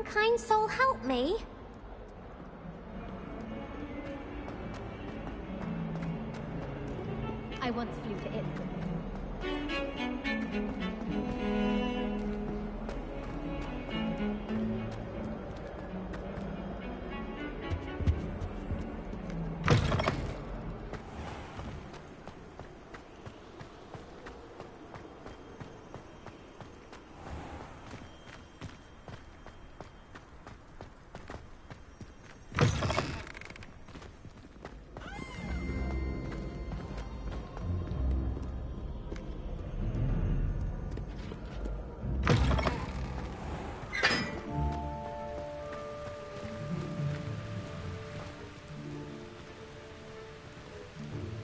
kind soul help me? I once flew to it.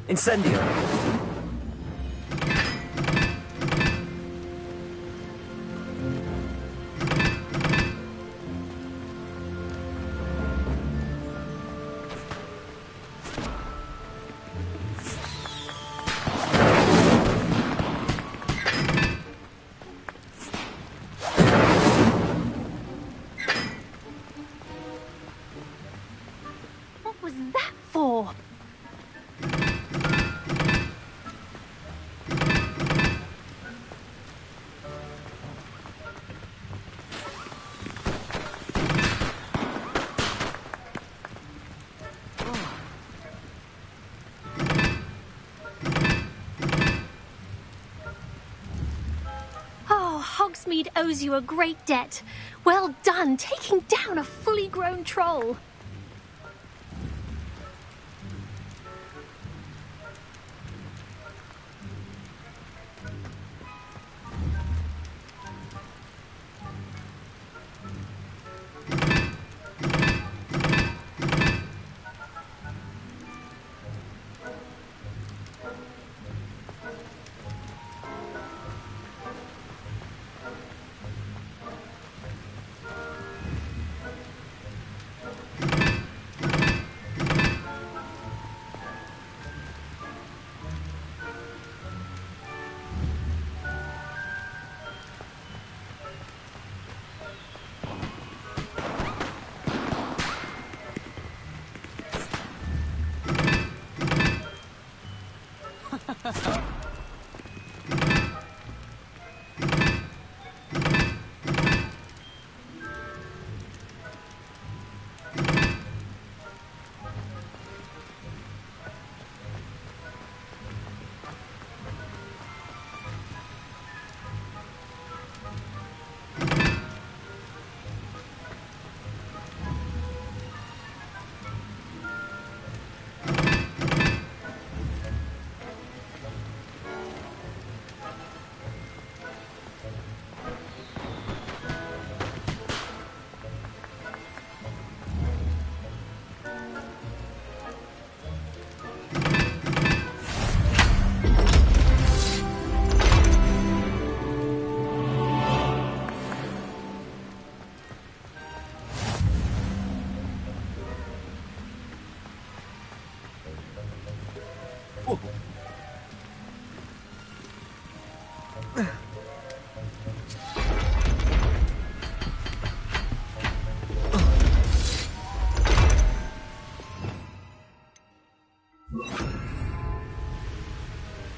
Incendio. What was that for? Hogsmeade owes you a great debt. Well done, taking down a fully grown troll.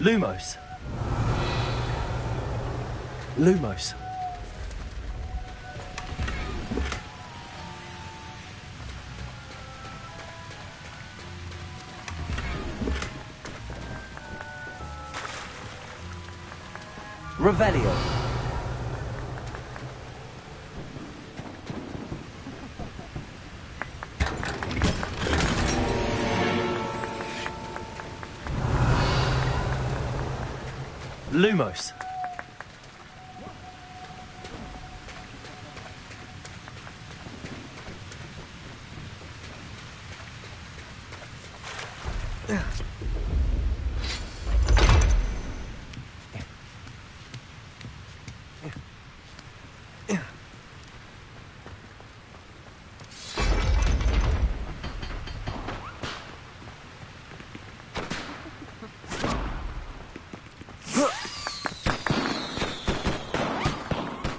Lumos. Lumos. Revelio. Lumos.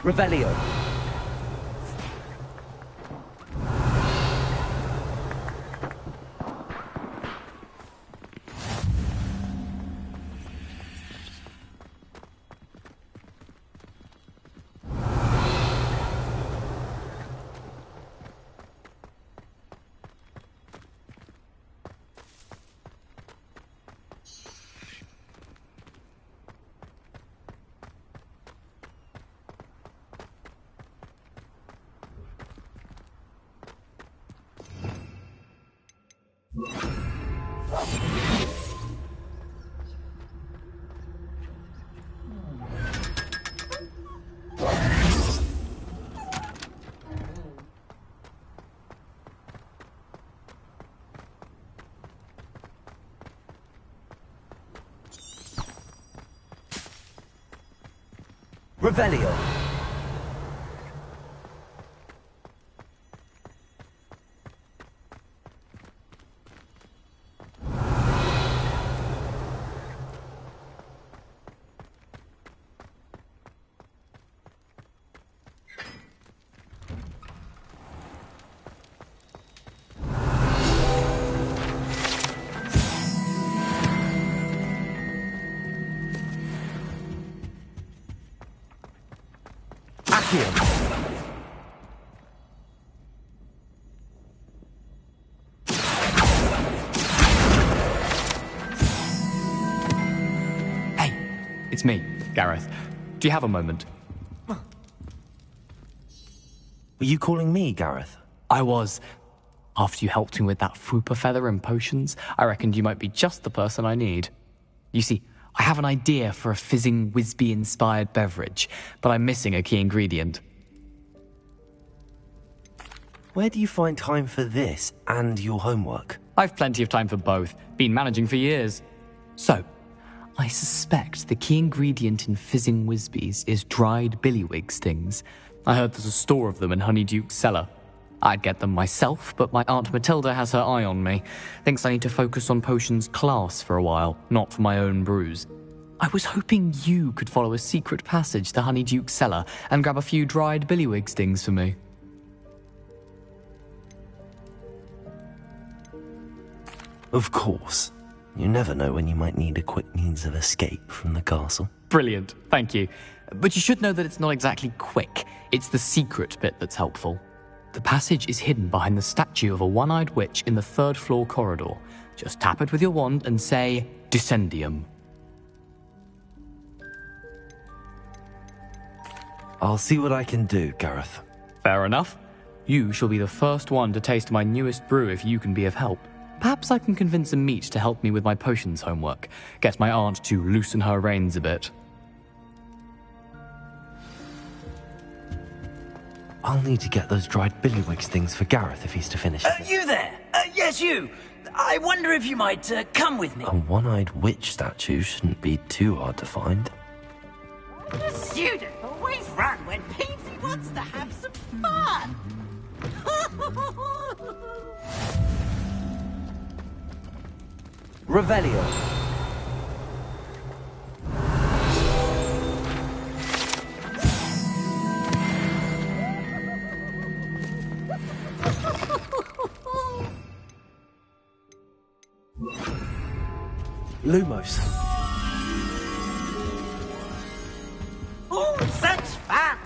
Revelio. Revelio. Hey, it's me, Gareth. Do you have a moment? Were you calling me, Gareth? I was. After you helped me with that Fupa feather and potions, I reckoned you might be just the person I need. You see, I have an idea for a fizzing Whizbee-inspired beverage, but I'm missing a key ingredient. Where do you find time for this and your homework? I've plenty of time for both. Been managing for years. So, I suspect the key ingredient in fizzing Whizbees is dried billywig stings. I heard there's a store of them in Honeyduke's cellar. I'd get them myself, but my Aunt Matilda has her eye on me. Thinks I need to focus on potions class for a while, not for my own brews. I was hoping you could follow a secret passage to Honeyduke's cellar and grab a few dried billywig stings for me. Of course. You never know when you might need a quick means of escape from the castle. Brilliant, thank you. But you should know that it's not exactly quick. It's the secret bit that's helpful. The passage is hidden behind the statue of a one-eyed witch in the third-floor corridor. Just tap it with your wand and say, Descendium. I'll see what I can do, Gareth. Fair enough. You shall be the first one to taste my newest brew if you can be of help. Perhaps I can convince a meat to help me with my potions homework. Get my aunt to loosen her reins a bit. I'll need to get those dried billywig things for Gareth if he's to finish it. You there? Yes, you. I wonder if you might come with me. A one-eyed witch statue shouldn't be too hard to find. The student always run when Peavy wants to have some fun. Revelio. Lumos. Oh, such fun!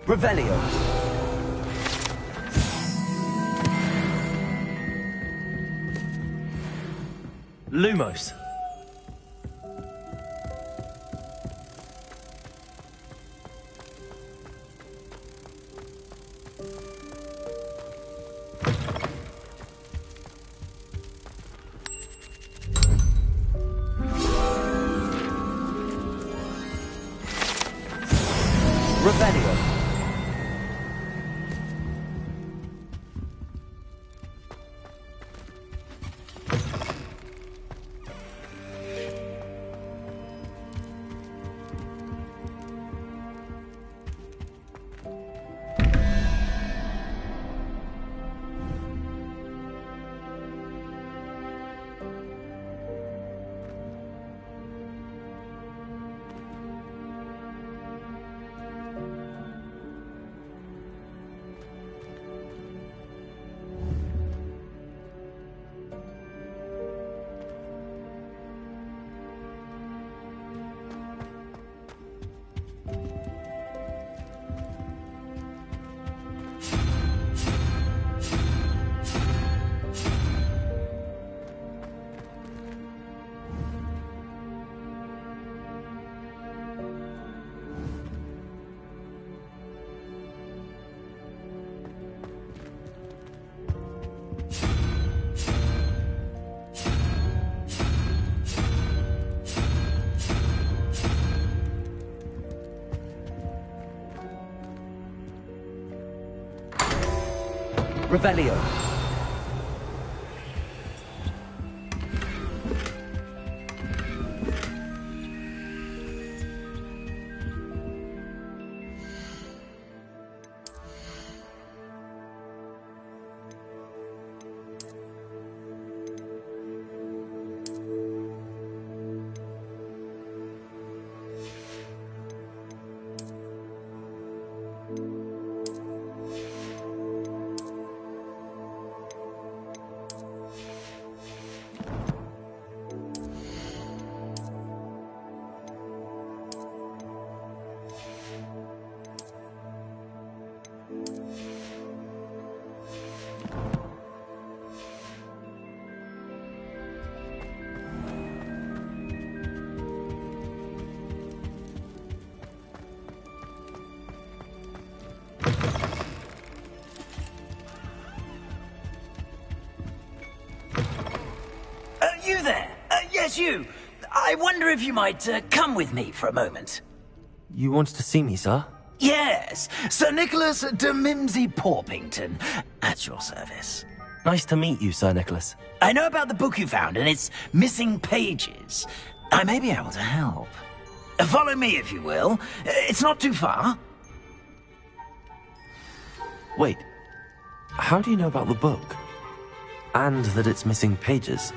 Revelio. Lumos. Revelio. Revelio. you there. Yes, you. I wonder if you might come with me for a moment. You wanted to see me, sir? Yes, Sir Nicholas de Mimsy Porpington, at your service. Nice to meet you, Sir Nicholas. I know about the book you found and its missing pages. I may be able to help. Follow me, if you will. It's not too far. Wait, how do you know about the book? And that it's missing pages?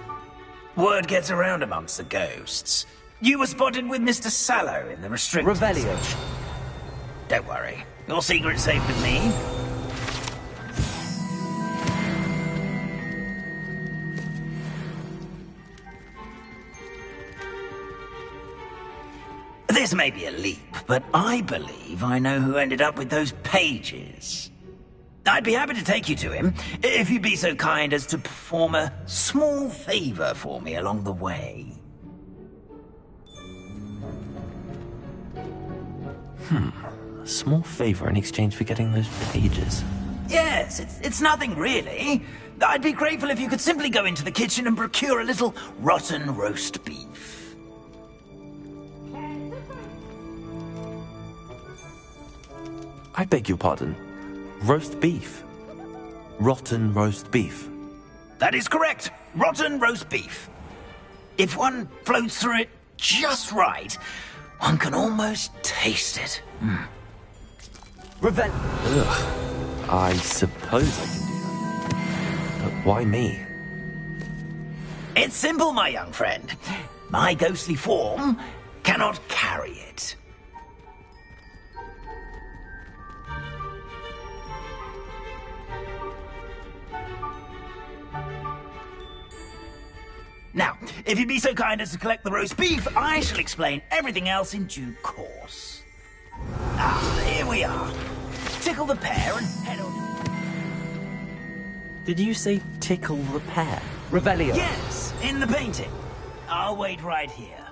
Word gets around amongst the ghosts. You were spotted with Mr. Sallow in the restricted... Revelio. Don't worry. Your secret's safe with me. This may be a leap, but I believe I know who ended up with those pages. I'd be happy to take you to him, if you'd be so kind as to perform a small favor for me along the way. A small favor in exchange for getting those pages. Yes, it's nothing really. I'd be grateful if you could simply go into the kitchen and procure a little rotten roast beef. I beg your pardon. Roast beef. Rotten roast beef. That is correct. Rotten roast beef. If one floats through it just right, one can almost taste it. Ugh. I suppose I can do that. But why me? It's simple, my young friend. My ghostly form cannot carry it. Now, if you'd be so kind as to collect the roast beef, I shall explain everything else in due course. Here we are. Tickle the pear and head on. Did you say tickle the pear? Revelio. Yes, in the painting. I'll wait right here.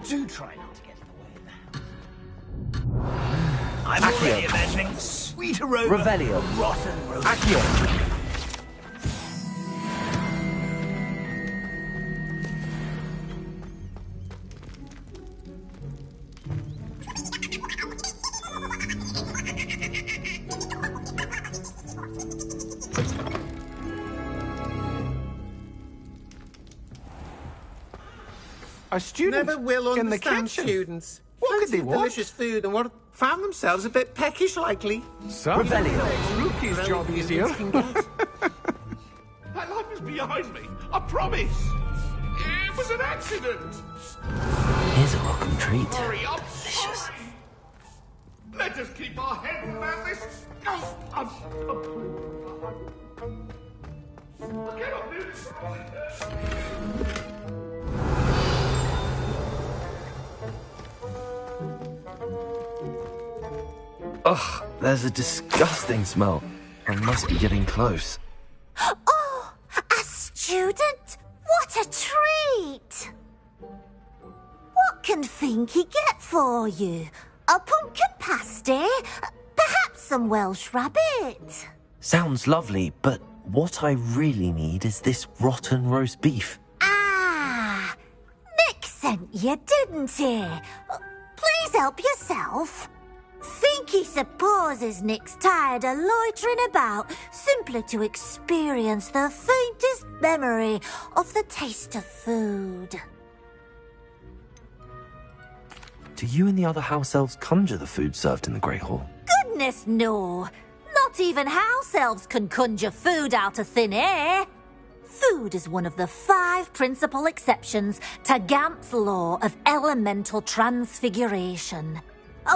Do try not to get in the way there. I'm already imagining sweet aroma Revelio. of rotten roast. Accio. A student Never will in the understand kitchen. students. What could Plenty they of want? delicious food and what found themselves a bit peckish likely. Some Revelio. rookie's job easier. That light was behind me. I promise. It was an accident. Here's a welcome treat. Sorry, I'm Delicious. sorry. Let us keep our head around this. Oh, I cannot do this. Ugh, there's a disgusting smell. I must be getting close. Oh, a student? What a treat! What can Finky get for you? A pumpkin pasty? Perhaps some Welsh rabbit? Sounds lovely, but what I really need is this rotten roast beef. Ah, Nick sent you, didn't he? Please help yourself. Finky supposes Nick's tired of loitering about simply to experience the faintest memory of the taste of food. Do you and the other house elves conjure the food served in the Great Hall? Goodness, no. Not even house elves can conjure food out of thin air. Food is one of the 5 principal exceptions to Gamp's law of elemental transfiguration.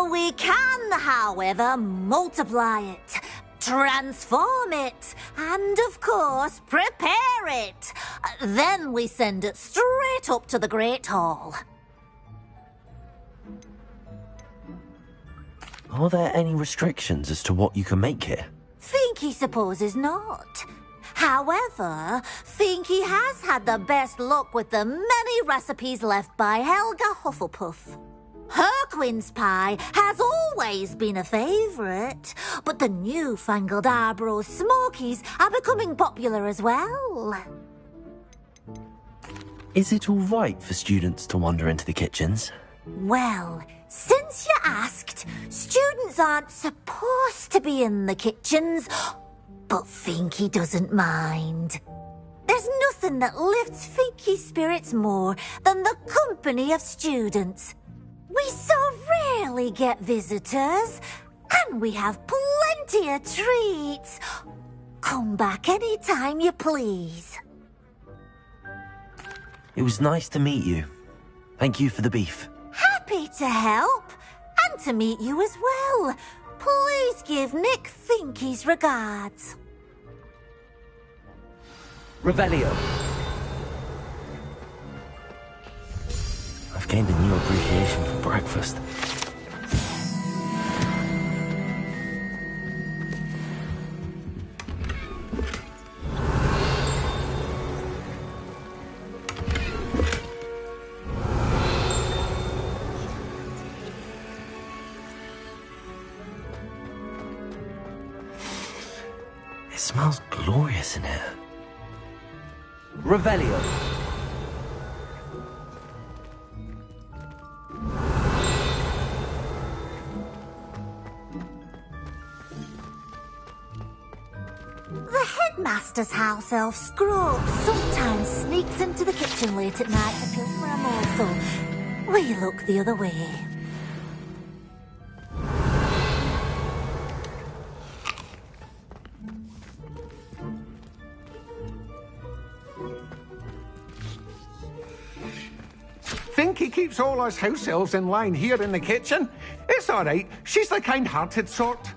We can, however, multiply it, transform it, and, of course, prepare it. Then we send it straight up to the Great Hall. Are there any restrictions as to what you can make here? Finky supposes not. However, Finky has had the best luck with the many recipes left by Helga Hufflepuff. Her quince pie has always been a favourite, but the newfangled Arbroath Smokies are becoming popular as well. Is it all right for students to wander into the kitchens? Well, since you asked, students aren't supposed to be in the kitchens, but Finky doesn't mind. There's nothing that lifts Finky's spirits more than the company of students. We so rarely get visitors, and we have plenty of treats. Come back any time you please. It was nice to meet you. Thank you for the beef. Happy to help, and to meet you as well. Please give Nick Finky's regards. Revelio. I've gained a new appreciation for breakfast. It smells glorious in here. Revelio. The headmaster's house elf Scrooge sometimes sneaks into the kitchen late at night to pilfer a morsel. We look the other way. Finky keeps all us house elves in line here in the kitchen. It's all right. She's the kind-hearted sort.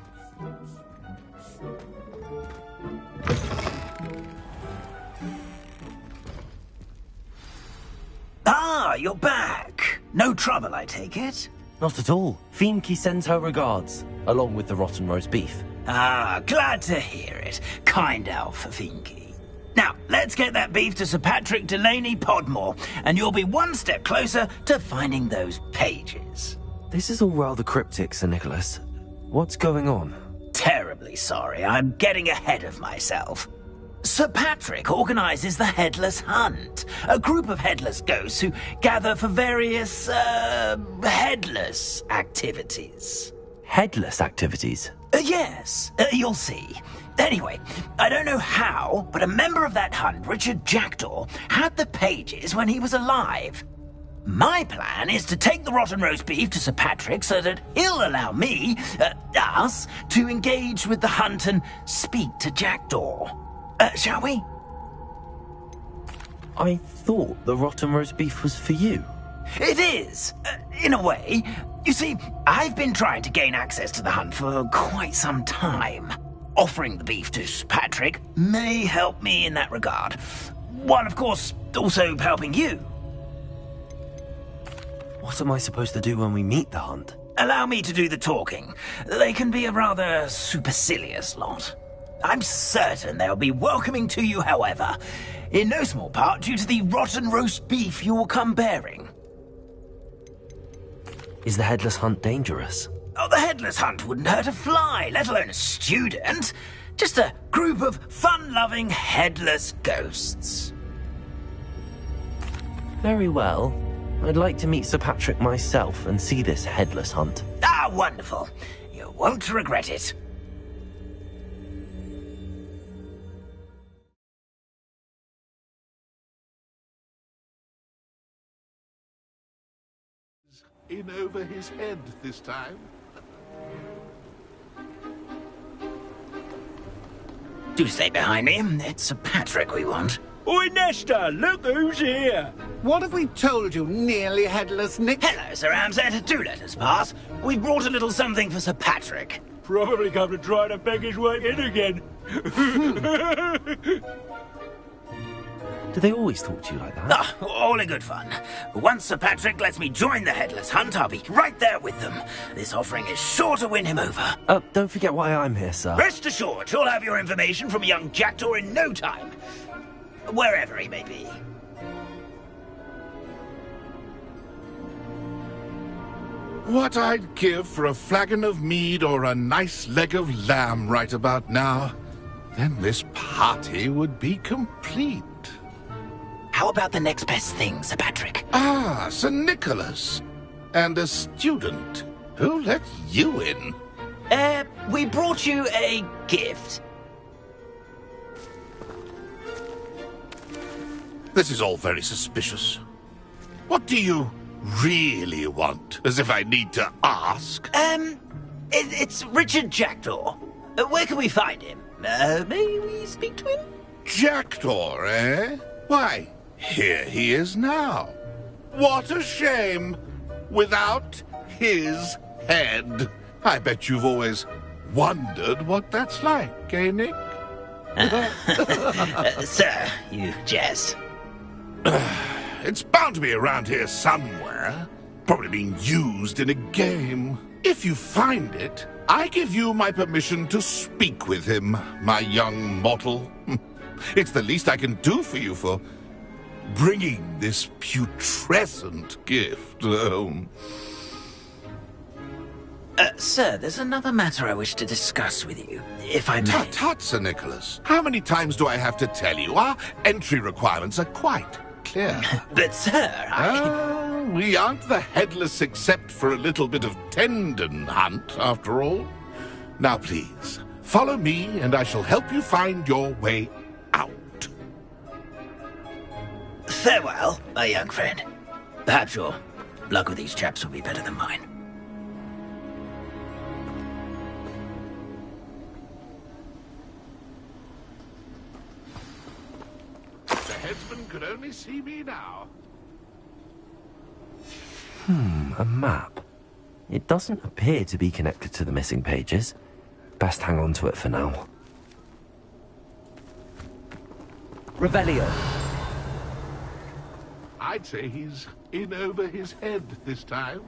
Ah, you're back. No trouble, I take it? Not at all. Finky sends her regards, along with the rotten roast beef. Ah, glad to hear it. Kind elf for Finky. Now, let's get that beef to Sir Patrick Delaney Podmore, and you'll be one step closer to finding those pages. This is all rather cryptic, Sir Nicholas. What's going on? Terribly sorry, I'm getting ahead of myself. Sir Patrick organises the Headless Hunt, a group of headless ghosts who gather for various, headless activities. Headless activities? Yes, you'll see. Anyway, I don't know how, but a member of that hunt, Richard Jackdaw, had the pages when he was alive. My plan is to take the rotten roast beef to Sir Patrick so that he'll allow me, us, to engage with the hunt and speak to Jackdaw. Shall we? I thought the rotten roast beef was for you. It is, in a way. You see, I've been trying to gain access to the hunt for quite some time. Offering the beef to Sir Patrick may help me in that regard, while of course also helping you. What am I supposed to do when we meet the hunt? Allow me to do the talking. They can be a rather supercilious lot. I'm certain they'll be welcoming to you, however, in no small part due to the rotten roast beef you will come bearing. Is the headless hunt dangerous? Oh, the headless hunt wouldn't hurt a fly, let alone a student. Just a group of fun-loving headless ghosts. Very well. I'd like to meet Sir Patrick myself and see this headless hunt. Ah, wonderful. You won't regret it. In over his head this time. Do stay behind me. It's Sir Patrick we want. Oi, Nesta, look who's here. What have we told you, nearly headless Nick? Hello, Sir Ramsett. Do let us pass. We brought a little something for Sir Patrick. Probably come to try to beg his way in again. Do they always talk to you like that? Ah, all in good fun. Once Sir Patrick lets me join the Headless Hunt, I'll be right there with them. This offering is sure to win him over. Don't forget why I'm here, sir. Rest assured, you'll have your information from young Jackdaw in no time. Wherever he may be. What I'd give for a flagon of mead or a nice leg of lamb right about now. Then this party would be complete. How about the next best thing, Sir Patrick? Ah, Sir Nicholas. And a student. Who let you in? We brought you a gift. This is all very suspicious. What do you really want? As if I need to ask. It's Richard Jackdaw. Where can we find him? May we speak to him? Jackdaw, eh? Why, here he is now. What a shame. Without his head. I bet you've always wondered what that's like, eh, Nick? Sir, you jest. It's bound to be around here somewhere. Probably being used in a game. If you find it, I give you my permission to speak with him, my young mortal. It's the least I can do for you for bringing this putrescent gift home. Sir, there's another matter I wish to discuss with you, if I may. Tut, tut, Sir Nicholas. How many times do I have to tell you? Our entry requirements are quite clear. But, sir, we aren't the headless except for a little bit of tendon hunt, after all. Now, please, follow me, and I shall help you find your way out. Farewell, my young friend. Perhaps your luck with these chaps will be better than mine. The headsman could only see me now. A map. It doesn't appear to be connected to the missing pages. Best hang on to it for now. Revelio. I'd say he's in over his head this time.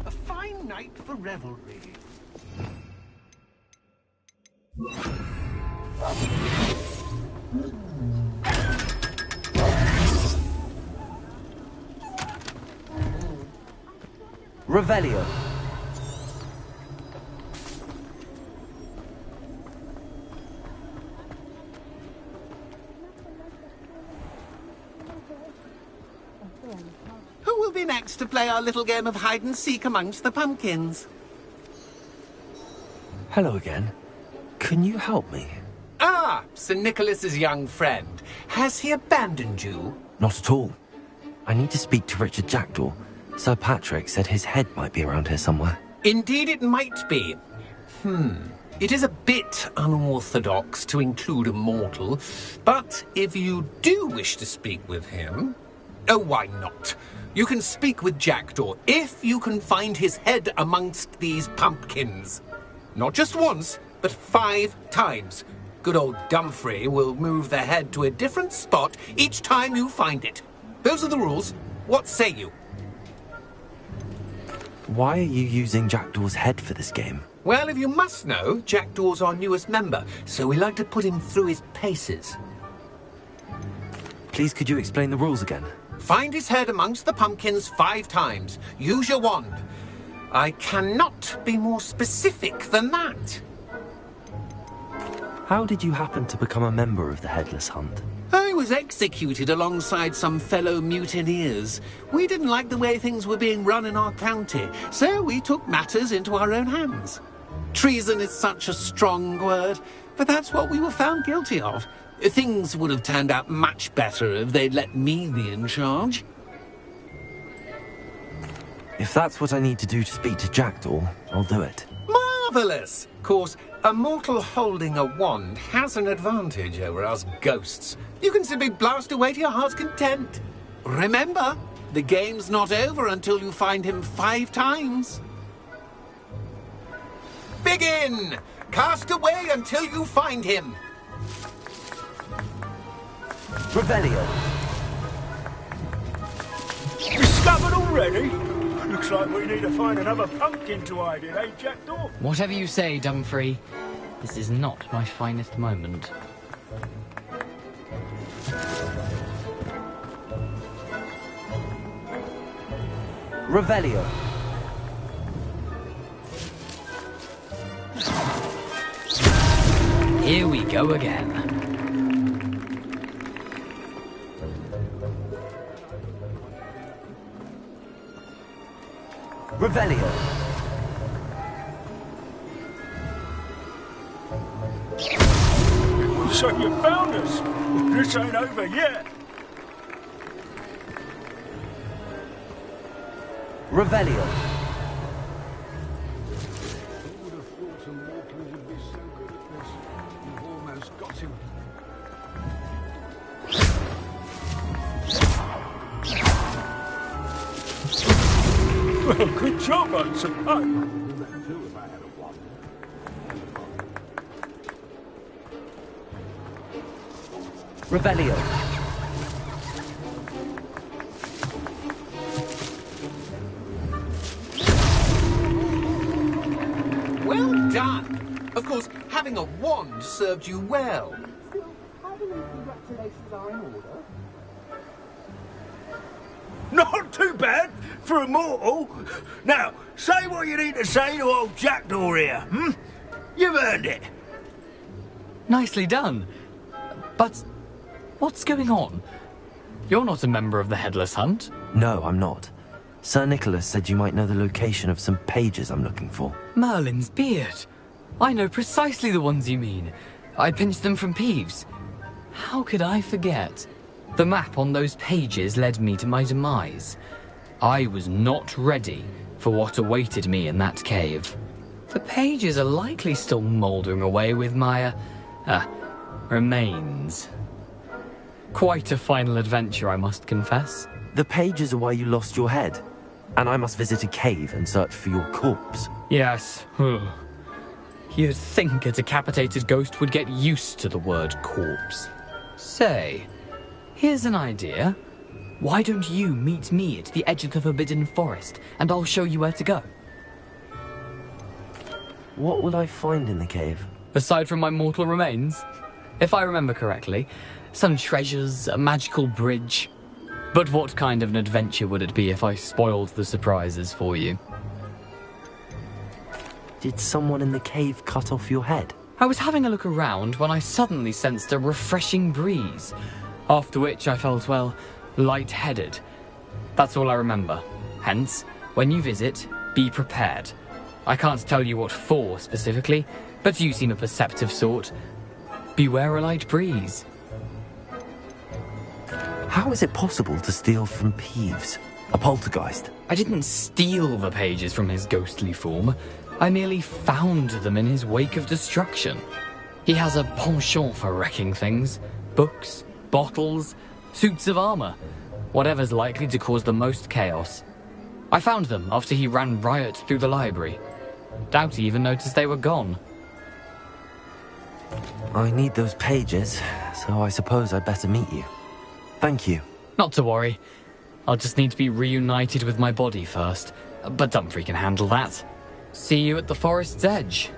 A fine night for revelry. Revelio. Who will be next to play our little game of hide-and-seek amongst the pumpkins? Hello again. Can you help me? Ah, Sir Nicholas's young friend. Has he abandoned you? Not at all. I need to speak to Richard Jackdaw. Sir Patrick said his head might be around here somewhere. Indeed it might be. It is a bit unorthodox to include a mortal, but if you do wish to speak with him... Oh, why not? You can speak with Jackdaw if you can find his head amongst these pumpkins. Not just once, but 5 times. Good old Dumfrey will move the head to a different spot each time you find it. Those are the rules. What say you? Why are you using Jackdaw's head for this game? Well, if you must know, Jackdaw's our newest member, so we like to put him through his paces. Please, could you explain the rules again? Find his head amongst the pumpkins 5 times. Use your wand. I cannot be more specific than that. How did you happen to become a member of the Headless Hunt? I was executed alongside some fellow mutineers. We didn't like the way things were being run in our county, so we took matters into our own hands. Treason is such a strong word, but that's what we were found guilty of. Things would have turned out much better if they'd let me be in charge. If that's what I need to do to speak to Jackdaw, I'll do it. Marvellous! Of course, a mortal holding a wand has an advantage over us ghosts. You can simply blast away to your heart's content. Remember, the game's not over until you find him 5 times. Begin! Cast away until you find him. Revelio. Discovered already? Looks like we need to find another pumpkin to hide in, eh, Jackdaw? Whatever you say, Dumfrey. This is not my finest moment. Revelio. Here we go again. Revelio. So you found us. This ain't over yet. Revelio. Well, good job, I suppose. Revelio. Well done. Of course, having a wand served you well. Still, I believe congratulations are in order. Not too bad for a mortal. Now, say what you need to say to old Jackdaw here, hmm? You've earned it. Nicely done. But what's going on? You're not a member of the Headless Hunt. No, I'm not. Sir Nicholas said you might know the location of some pages I'm looking for. Merlin's beard. I know precisely the ones you mean. I pinched them from Peeves. How could I forget? The map on those pages led me to my demise. I was not ready for what awaited me in that cave. The pages are likely still mouldering away with my, remains. Quite a final adventure, I must confess. The pages are why you lost your head, and I must visit a cave and search for your corpse. Yes. You'd think a decapitated ghost would get used to the word corpse. Say, here's an idea. Why don't you meet me at the edge of the Forbidden Forest, and I'll show you where to go? What will I find in the cave? Aside from my mortal remains, if I remember correctly, some treasures, a magical bridge. But what kind of an adventure would it be if I spoiled the surprises for you? Did someone in the cave cut off your head? I was having a look around when I suddenly sensed a refreshing breeze, after which I felt, well, lightheaded. That's all I remember. Hence, when you visit, be prepared. I can't tell you what for specifically, but you seem a perceptive sort. Beware a light breeze. How is it possible to steal from Peeves? A poltergeist? I didn't steal the pages from his ghostly form. I merely found them in his wake of destruction. He has a penchant for wrecking things. Books, bottles, suits of armor. Whatever's likely to cause the most chaos. I found them after he ran riot through the library. Doubt he even noticed they were gone. I need those pages, so I suppose I'd better meet you. Thank you. Not to worry. I'll just need to be reunited with my body first. But Dumfries can handle that. See you at the forest's edge.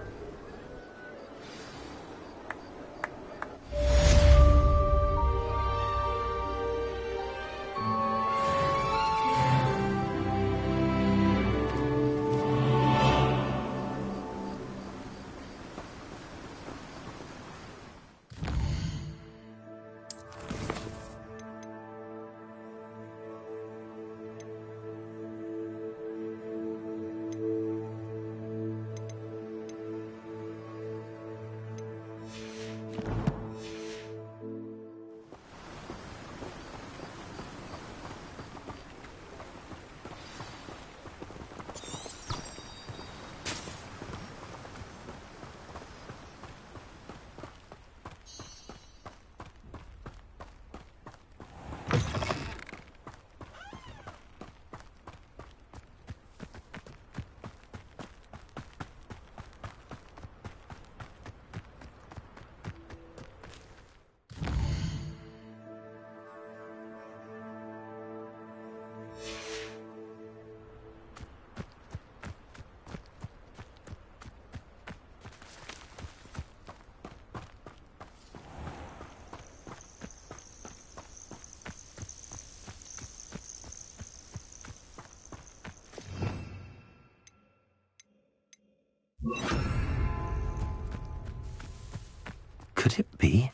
Could it be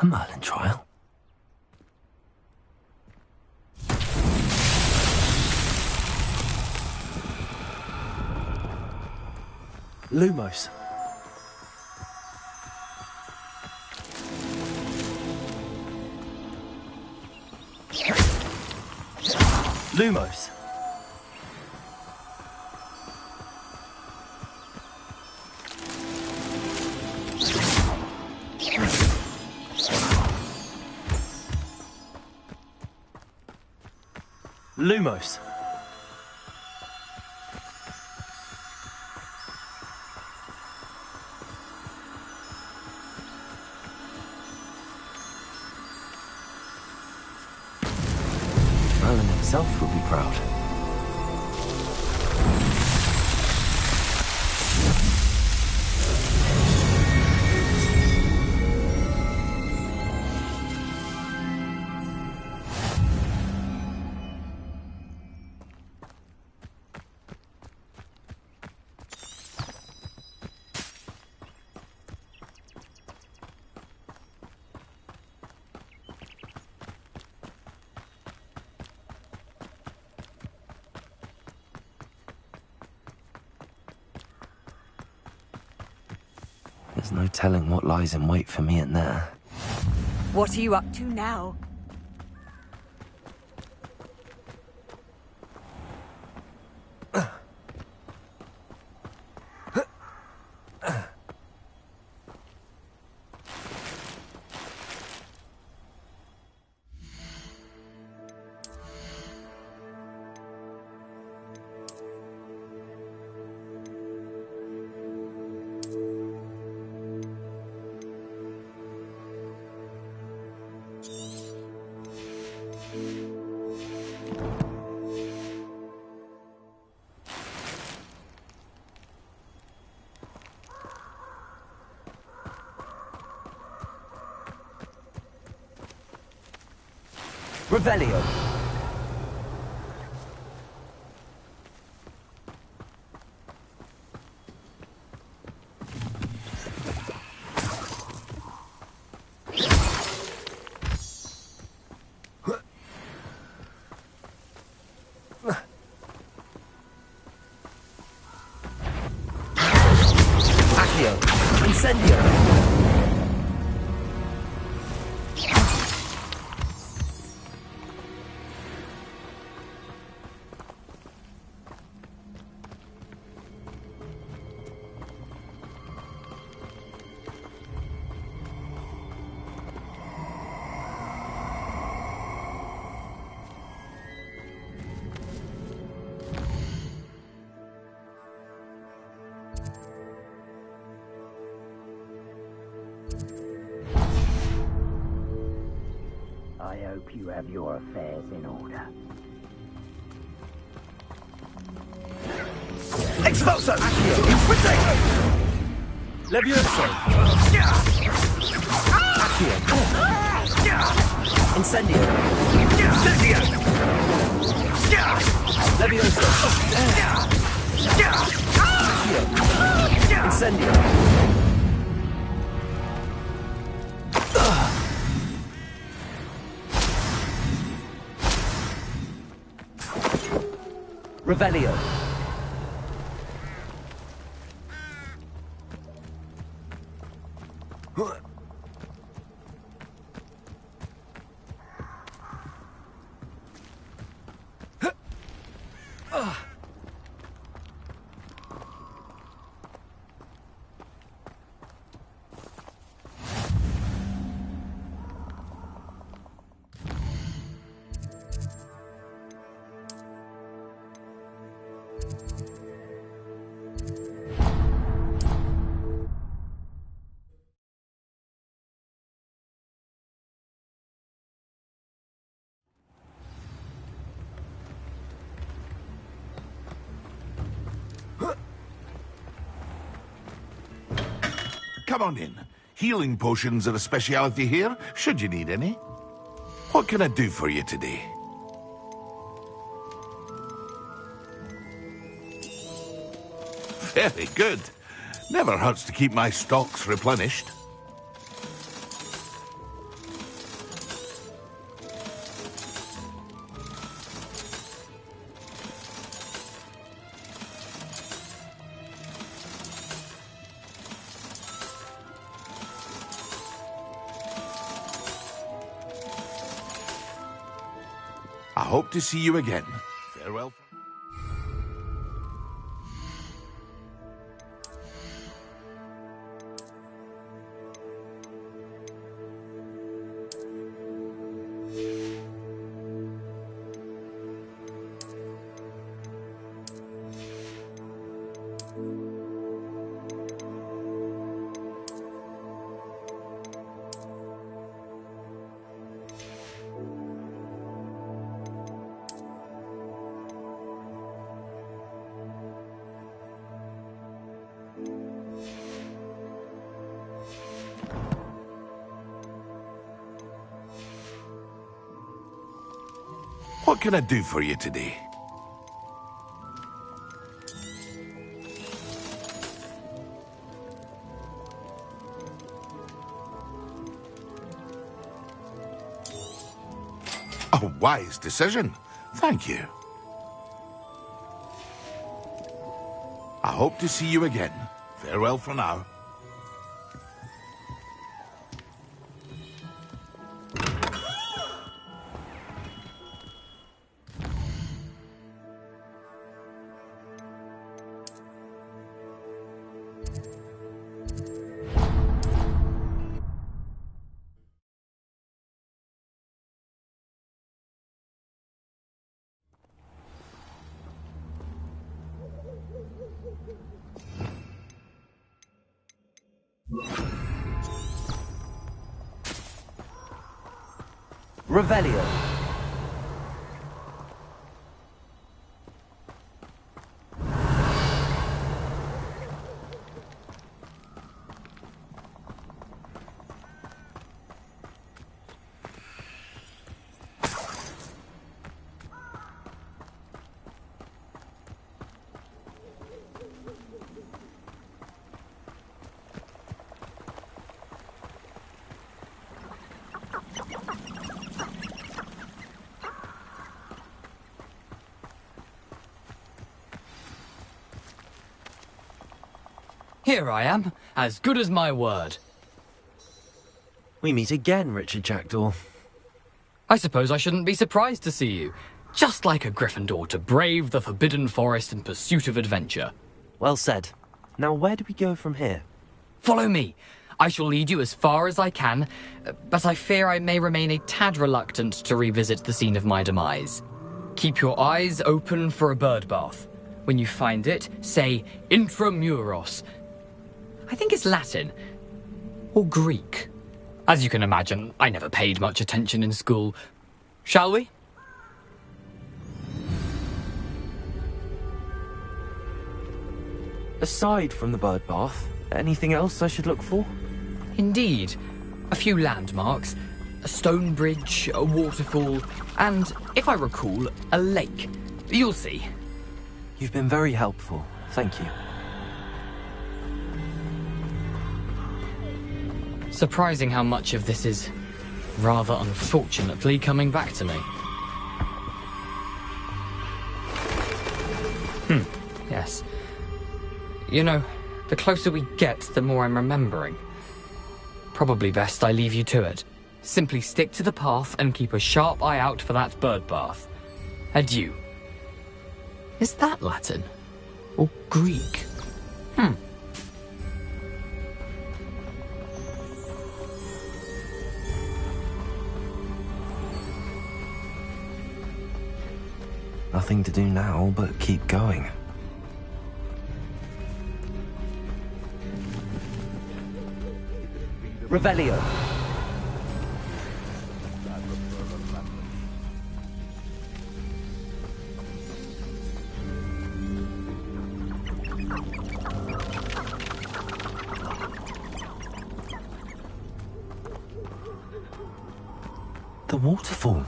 a Merlin trial? Lumos. Lumos. Lumos. Merlin himself would be proud. There's no telling what lies in wait for me in there. What are you up to now? Revelio. Accio. Incendio. I hope you have your affairs in order. Expulso! Levioso. Accio. Incendio. Incendio! Levioso. Accio. Incendio. Revelio. Come on in. Healing potions are a speciality here, should you need any. What can I do for you today? Very good. Never hurts to keep my stocks replenished. I hope to see you again. Farewell. What can I do for you today? A wise decision. Thank you. I hope to see you again. Farewell for now. Revelio. Here I am, as good as my word. We meet again, Richard Jackdaw. I suppose I shouldn't be surprised to see you. Just like a Gryffindor to brave the Forbidden Forest in pursuit of adventure. Well said. Now where do we go from here? Follow me. I shall lead you as far as I can, but I fear I may remain a tad reluctant to revisit the scene of my demise. Keep your eyes open for a bird bath. When you find it, say Intramuros. I think it's Latin. Or Greek. As you can imagine, I never paid much attention in school. Shall we? Aside from the bird bath, anything else I should look for? Indeed. A few landmarks, a stone bridge, a waterfall, and, if I recall, a lake. You'll see. You've been very helpful. Thank you. Surprising how much of this is, rather unfortunately, coming back to me. Yes. You know, the closer we get, the more I'm remembering. Probably best I leave you to it. Simply stick to the path and keep a sharp eye out for that bird bath. Adieu. Is that Latin? Or Greek? Nothing to do now but keep going. Revelio. The waterfall.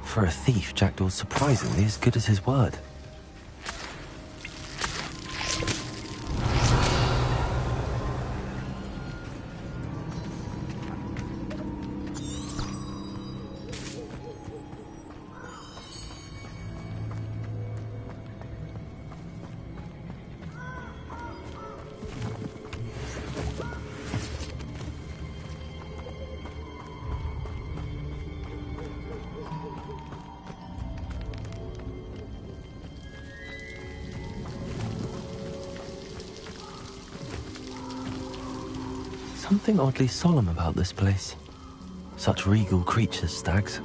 For a thief, Jackdaw's surprisingly as good as his word. Something oddly solemn about this place. Such regal creatures, stags.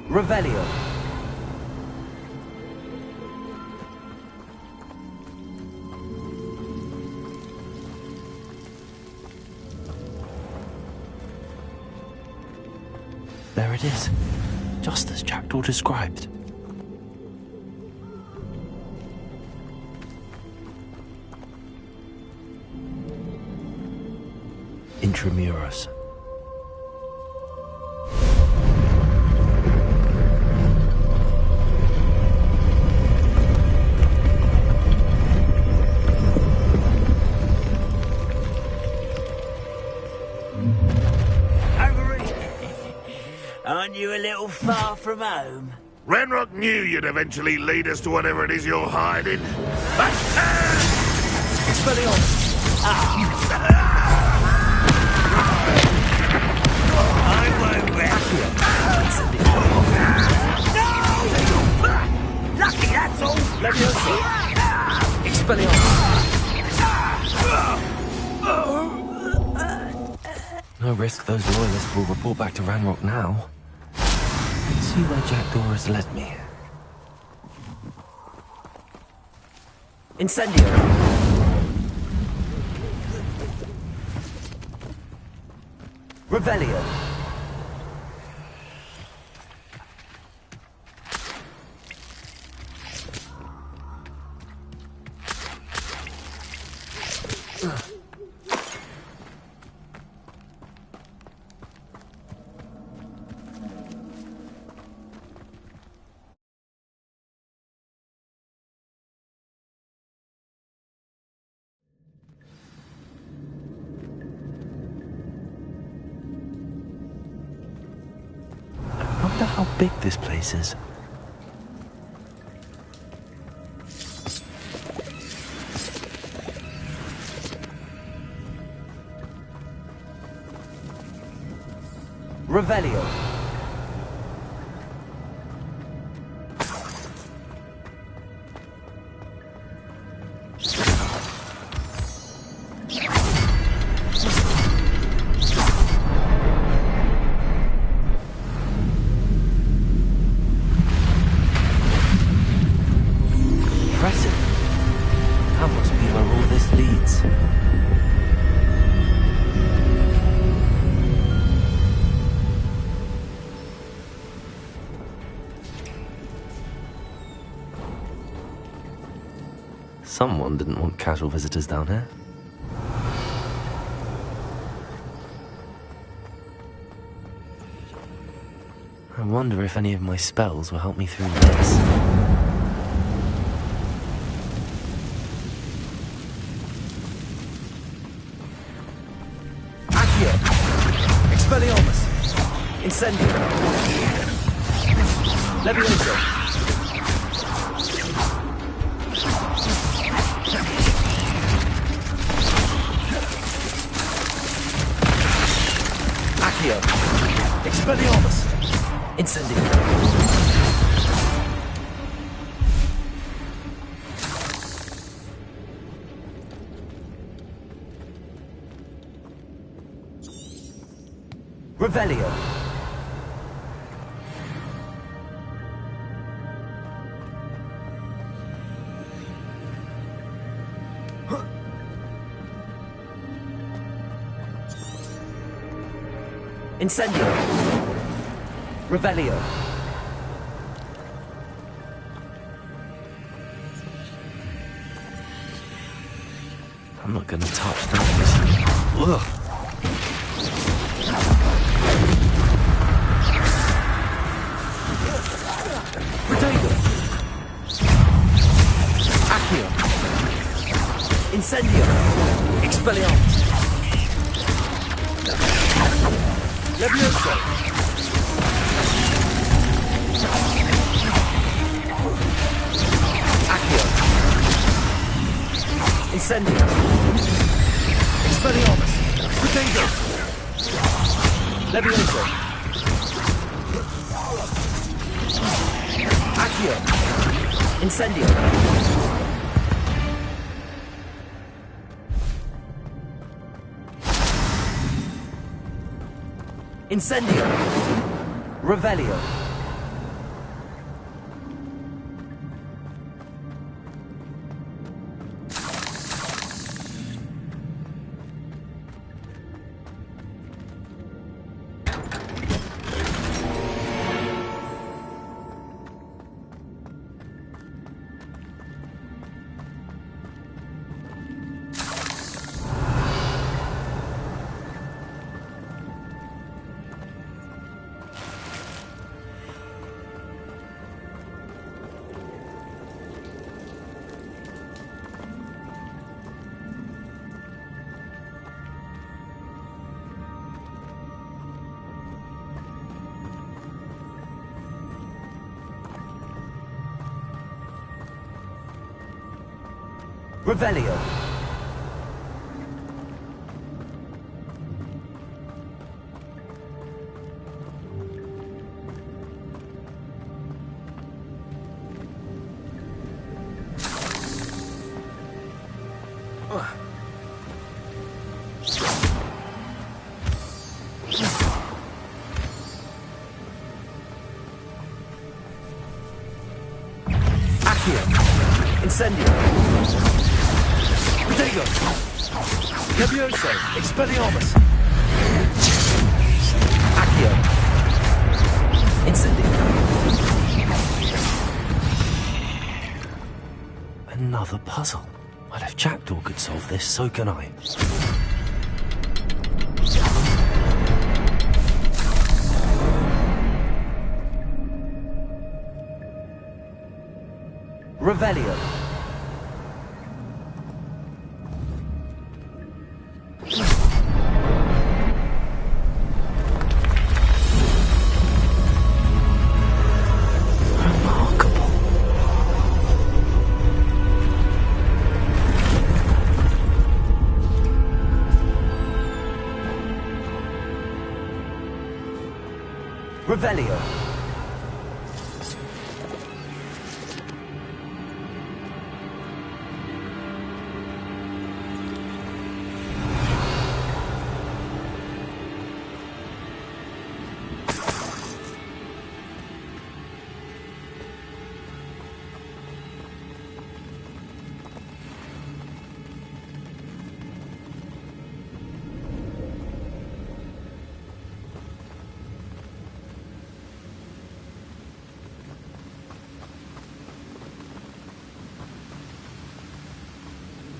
Revelio. There it is, just as Jackdaw described. Intramuros. Aren't you a little far from home? Ranrock knew you'd eventually lead us to whatever it is you're hiding. Expelliarmus. I won't rest. No! Lucky, that's all. Leviosa. Expelliarmus. No risk those loyalists will report back to Ranrock now. Let's see where Jackdaw has led me. Incendio. Revelio. I wonder how big this place is. Revelio. Impressive. That must be where all this leads. Someone didn't want casual visitors down here. I wonder if any of my spells will help me through this. Expelliarmus. Incendio. Leviosa. Accio. Expelliarmus. Incendio. Revelio. Incendio. Revelio. I'm not gonna touch those. Ugh. Protego. Accio. Incendio. Expelliarmus. Leviosa. Accio. Incendio. Expelliarmus. Protego. Leviosa. Accio. Incendio. Incendio. Revelio. Revelio. Accio. Incendio. Protego! Levioso! Expelliarmus! Accio! Incendio! Another puzzle. Well, if Jackdaw could solve this, so can I. Revelio. Revelio.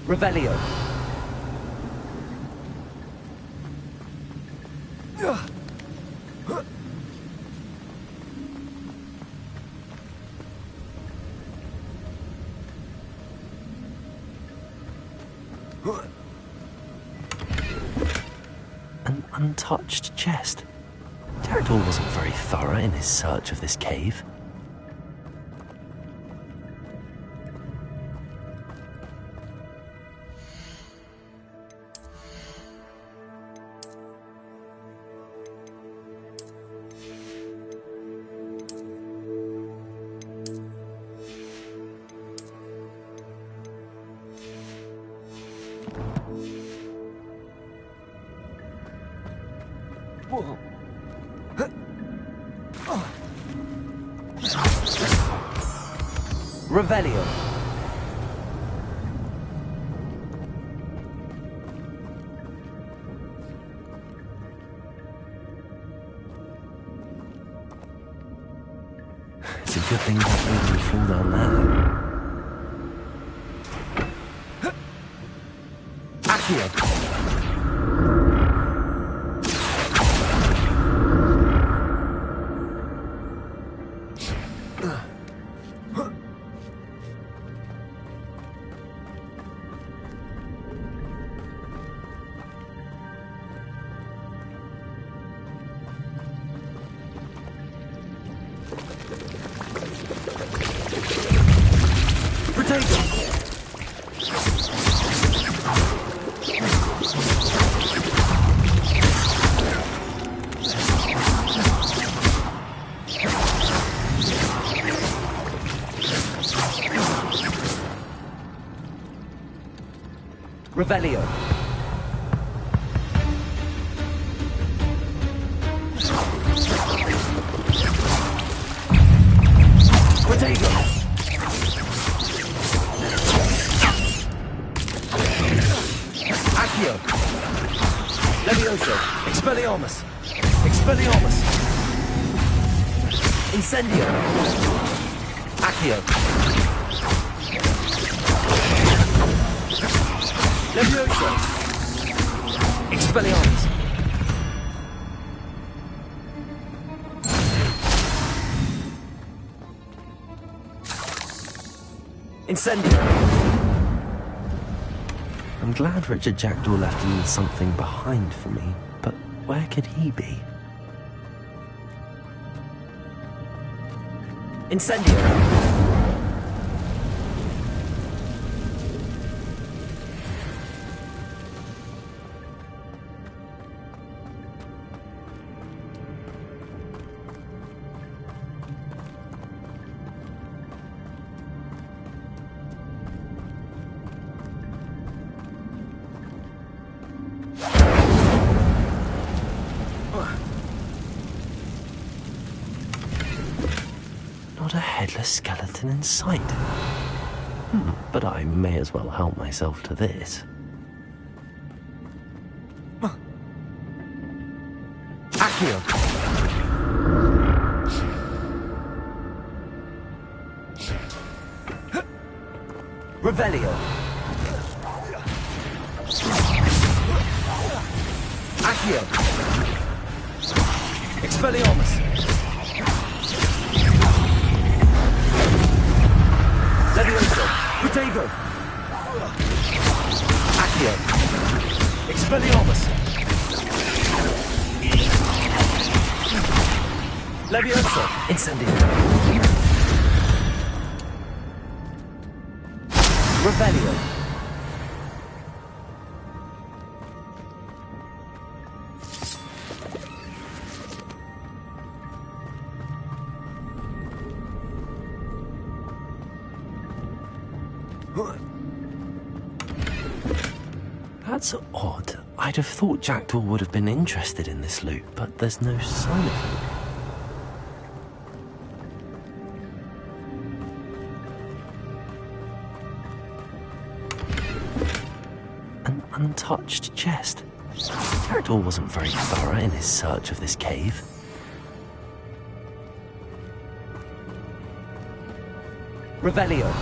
Revelio. An untouched chest. Jackdaw wasn't very thorough in his search of this cave. Revelio. It's a good thing that we didn't fall down there. Accio. Revelio. Levioso! Expelliarmus! Expelliarmus! Incendio! Accio! Levioso! Expelliarmus! Incendio! I'm glad Richard Jackdaw left a little something behind for me, but where could he be? Incendio! Not a headless skeleton in sight. But I may as well help myself to this. Accio! Revelio! Accio! Expelliarmus! Levioso! Protego! Accio! Expelliarmus! Levioso! Incendio! Revelio! That's odd. I'd have thought Jackdaw would have been interested in this loot, but there's no sign of him. An untouched chest. Jackdaw wasn't very thorough in his search of this cave. Revelio!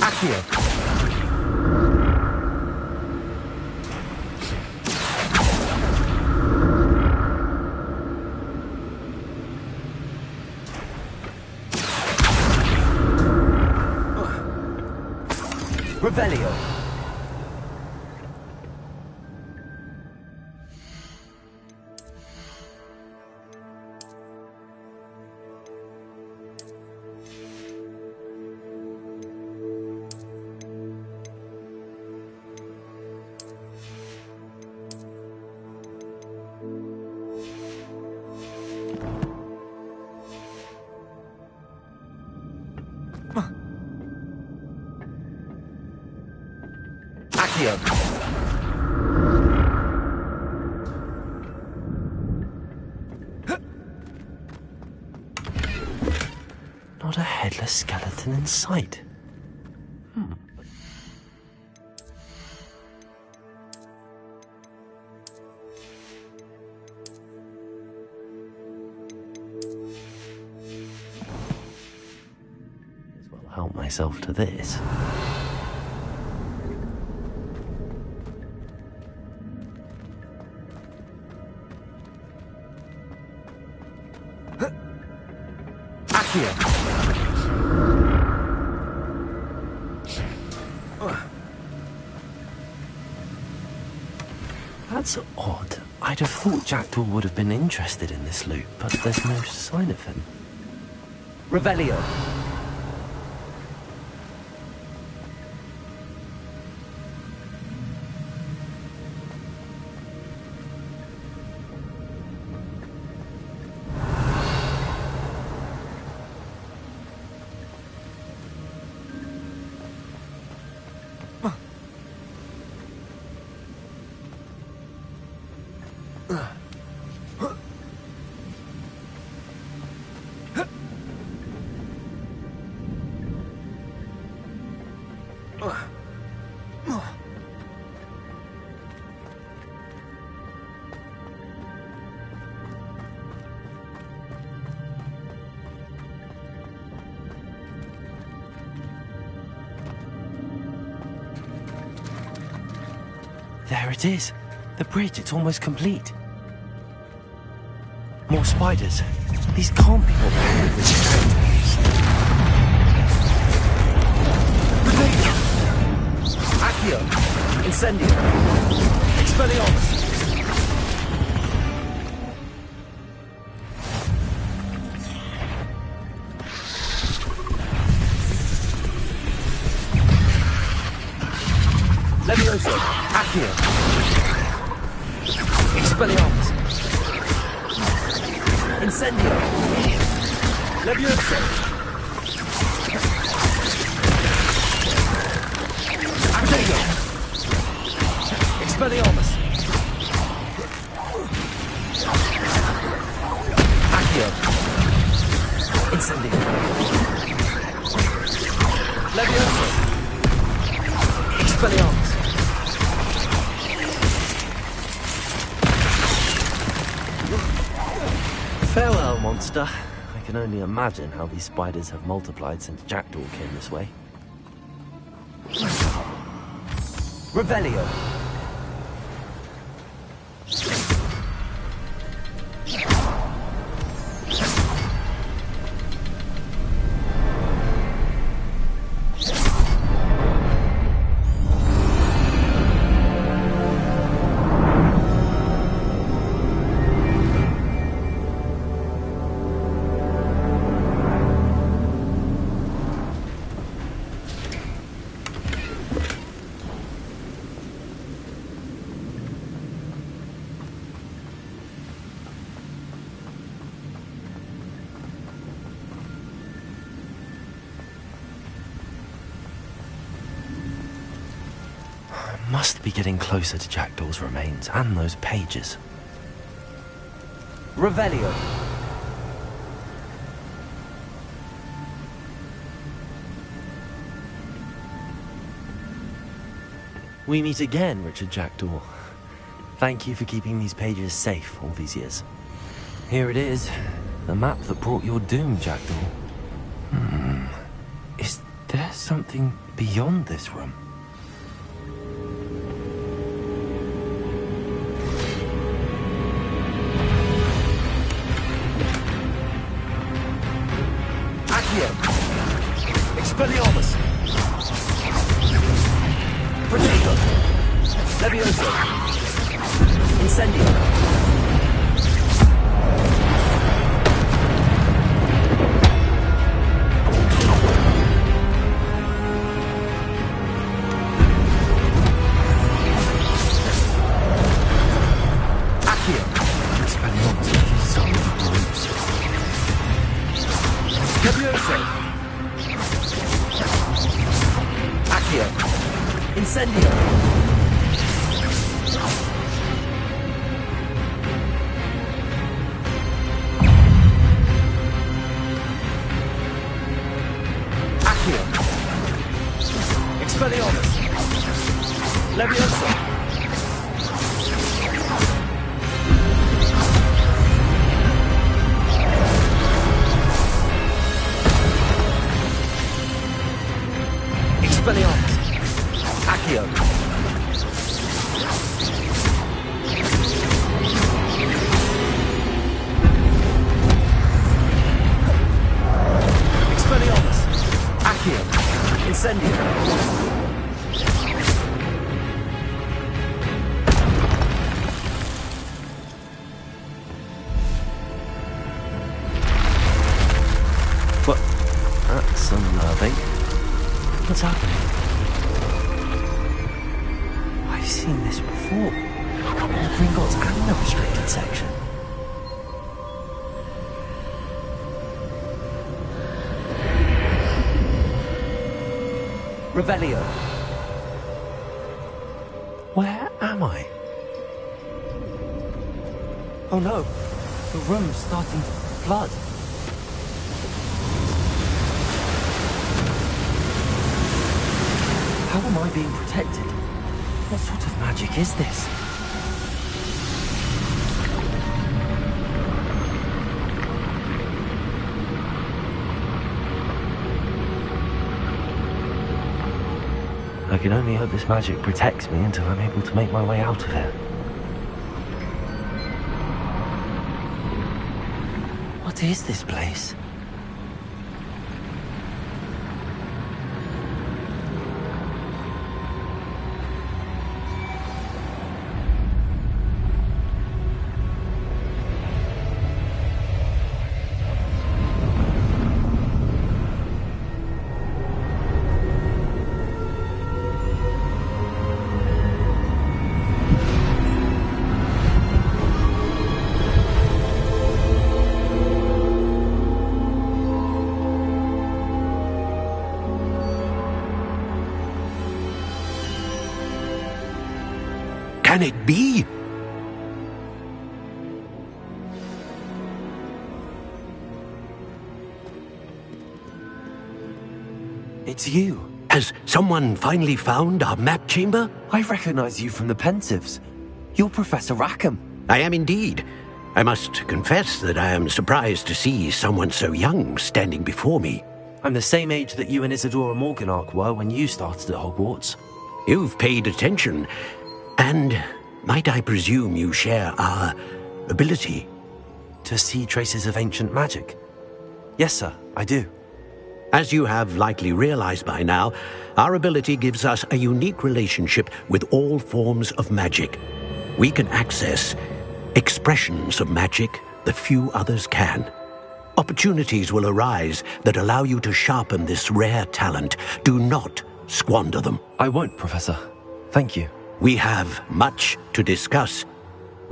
Accio! Revelio! Accio! Not a headless skeleton in sight. May as well help myself to this. Accio! That's odd. I'd have thought Jackdaw would have been interested in this loot, but there's no sign of him. Revelio. There it is. The bridge, it's almost complete. More spiders. These can't be what they're with this Accio. Incendio. Expelliarmus. Levioso. Accio. Expelliarmus. Incendio. Levioso. Accio. Expelliarmus. Accio. Incendio. Levioso. Expelliarmus. Farewell, monster. I can only imagine how these spiders have multiplied since Jackdaw came this way. Revelio. Must be getting closer to Jackdaw's remains and those pages. Revelio. We meet again, Richard Jackdaw. Thank you for keeping these pages safe all these years. Here it is, the map that brought your doom, Jackdaw. Is there something beyond this room? Expelliarmus. Protego. Levioso. Incendio. Accio. Expelliarmus making so many groups. Levioso. Accio. Incendio. Accio. Expelliarmus. Levioso. Expelliarmus. Accio. What's happening? I've seen this before. In Gringotts and the restricted section. Revelio. Where am I? Oh no, the room's starting to flood. How am I being protected? What sort of magic is this? I can only hope this magic protects me until I'm able to make my way out of here. What is this place? Can it be? It's you. Has someone finally found our map chamber? I recognize you from the Pensives. You're Professor Rackham. I am indeed. I must confess that I am surprised to see someone so young standing before me. I'm the same age that you and Isadora Morganach were when you started at Hogwarts. You've paid attention. And might I presume you share our ability? To see traces of ancient magic? Yes, sir, I do. As you have likely realized by now, our ability gives us a unique relationship with all forms of magic. We can access expressions of magic that few others can. Opportunities will arise that allow you to sharpen this rare talent. Do not squander them. I won't, Professor. Thank you. We have much to discuss.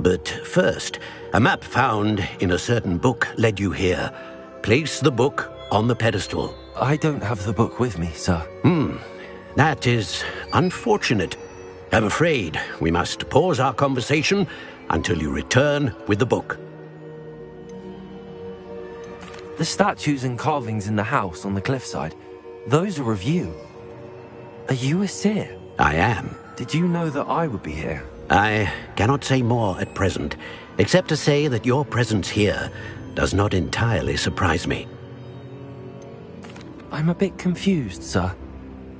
But first, a map found in a certain book led you here. Place the book on the pedestal. I don't have the book with me, sir. That is unfortunate. I'm afraid we must pause our conversation until you return with the book. The statues and carvings in the house on the cliffside, those are of you. Are you a seer? I am. Did you know that I would be here? I cannot say more at present, except to say that your presence here does not entirely surprise me. I'm a bit confused, sir.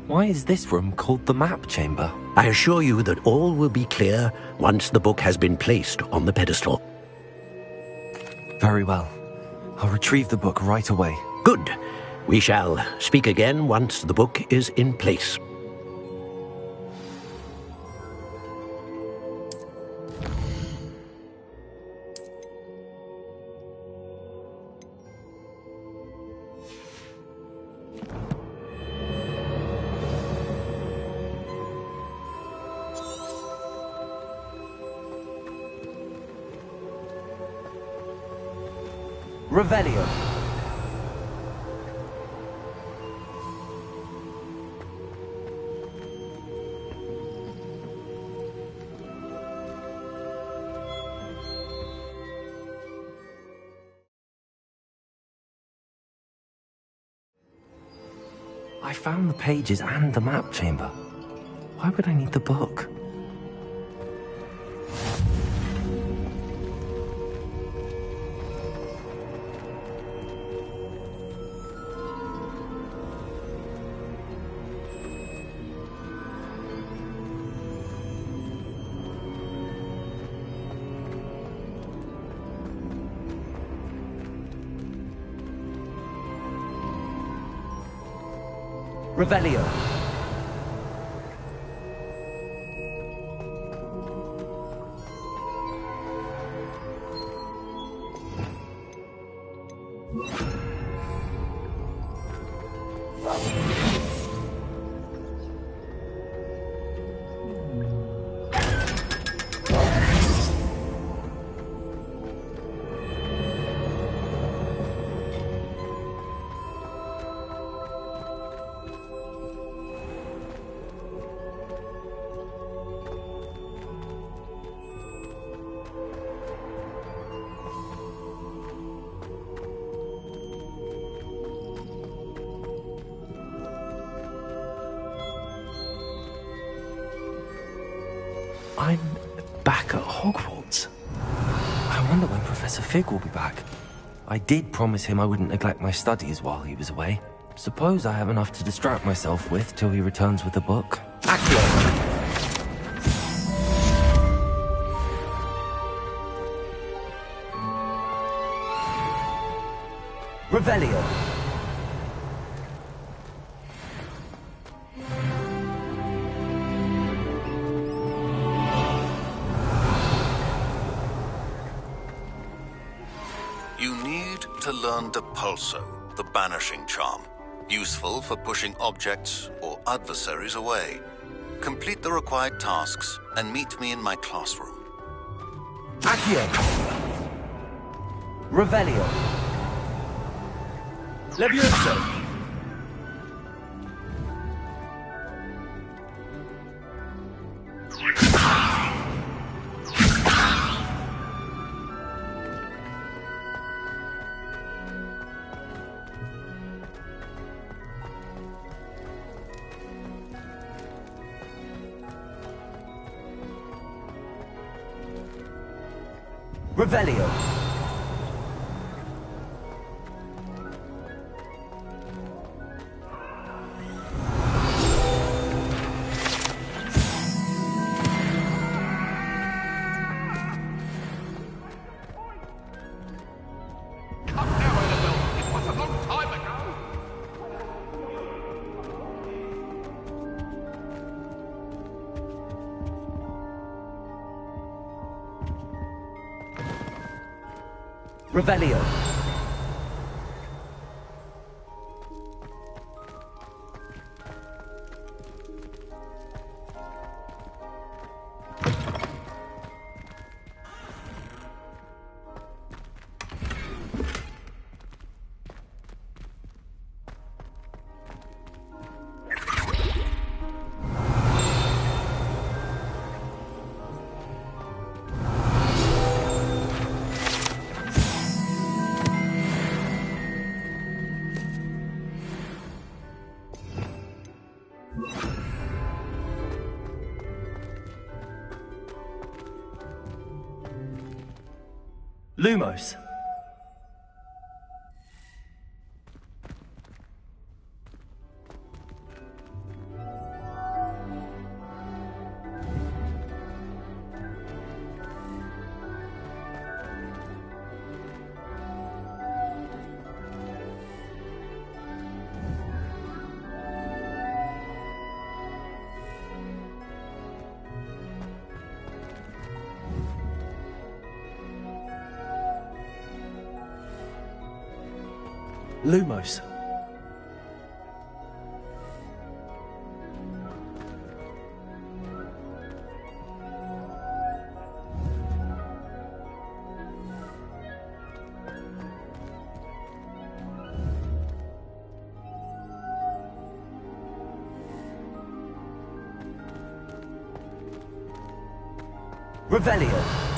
Why is this room called the map chamber? I assure you that all will be clear once the book has been placed on the pedestal. Very well. I'll retrieve the book right away. Good. We shall speak again once the book is in place. Revelio. I found the pages and the map chamber. Why would I need the book? Revelio. I'm back at Hogwarts. I wonder when Professor Fig will be back. I did promise him I wouldn't neglect my studies while he was away. Suppose I have enough to distract myself with till he returns with a book. Accio. Revelio. You need to learn Depulso, the banishing charm. Useful for pushing objects or adversaries away. Complete the required tasks and meet me in my classroom. Accio. Revelio. Levioso. Revelio. Revelio. Lumos. Lumos. Revelio.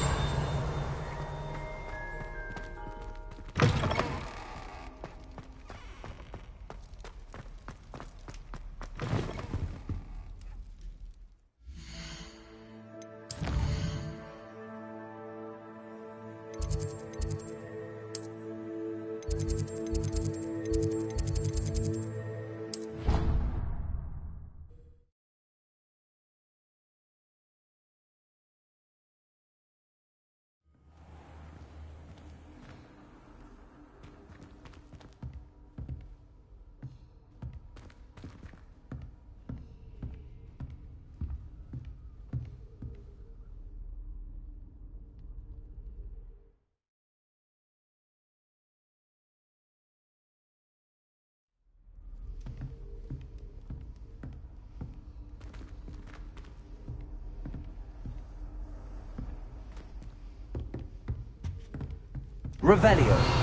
Revelio.